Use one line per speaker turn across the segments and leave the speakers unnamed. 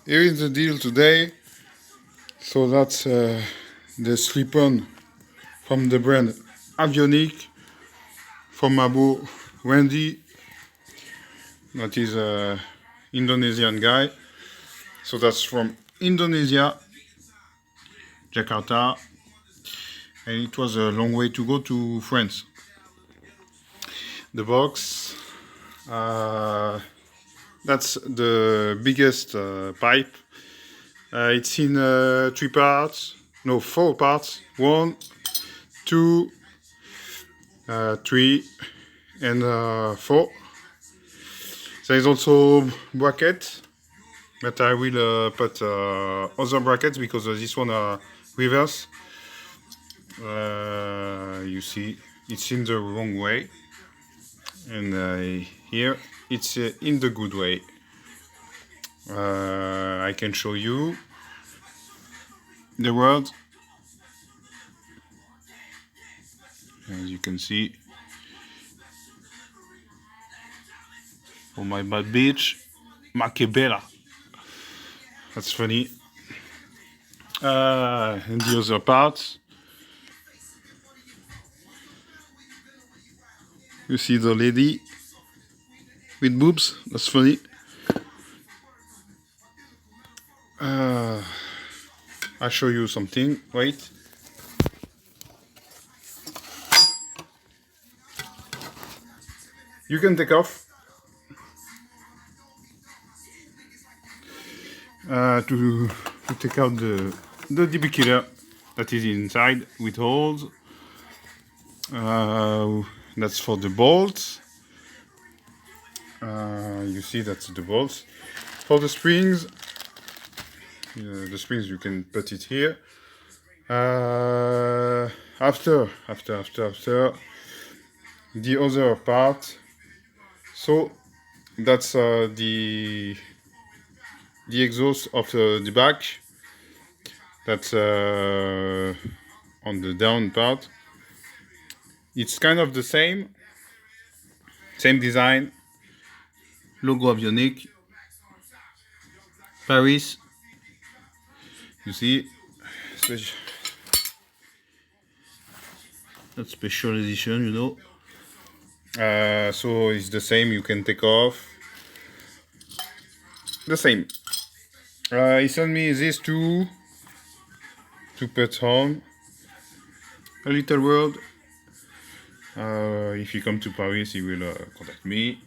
Here is the deal today. So that's the slip-on from the brand AVIONIC from my boy Rendy. That is a Indonesian guy. So that's from Indonesia, Jakarta, and it was a long way to go to France. The box, that's the biggest pipe. It's in 4 parts. 1, 2, 3, and 4. There is also bracket, but I will put other brackets because this one are reverse. You see, it's in the wrong way, and here it's in the good way. I can show you the word. As you can see, oh my bad bitch, Makebela. That's funny. And the other parts, you see the lady with boobs. That's funny. I'll show you something. Wait. You can take off to take out the DB killer that is inside with holes. That's for the bolts. You see that's the bolts. For the springs, you can put it here. After the other part. So that's the exhaust of the back. That's on the down part. It's kind of the same design. Logo Avionic, Paris. You see, that's special edition, you know. So it's the same. You can take off. The same. He sent me these two to put on. A little word. If he come to Paris, he will contact me.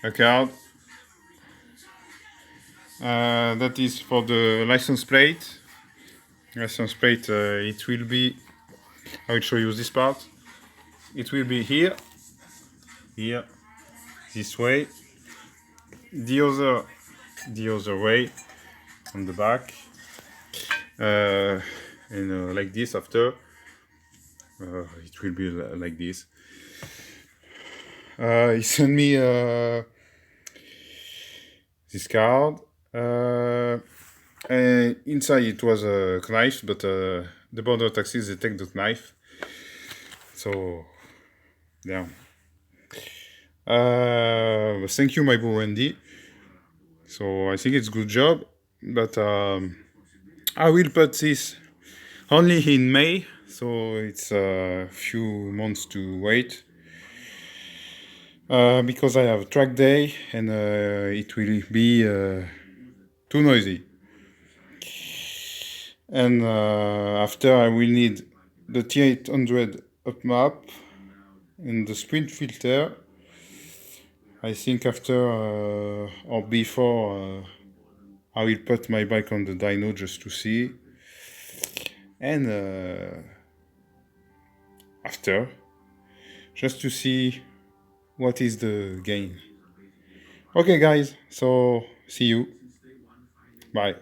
A card. That is for the license plate. License plate. It will be. I will show you this part. It will be here, this way. The other way on the back, and like this after. It will be like this. He sent me this card. And inside it was a knife, but the border taxis they take the knife. So yeah. Thank you, my boy Rendy. So I think it's good job, but I will put this only in May, so it's a few months to wait. Because I have track day and it will be too noisy. And after I will need the T800 up map and the sprint filter. I think after or before I will put my bike on the dyno just to see. And after, just to see what is the gain. Okay guys, so see you. Bye.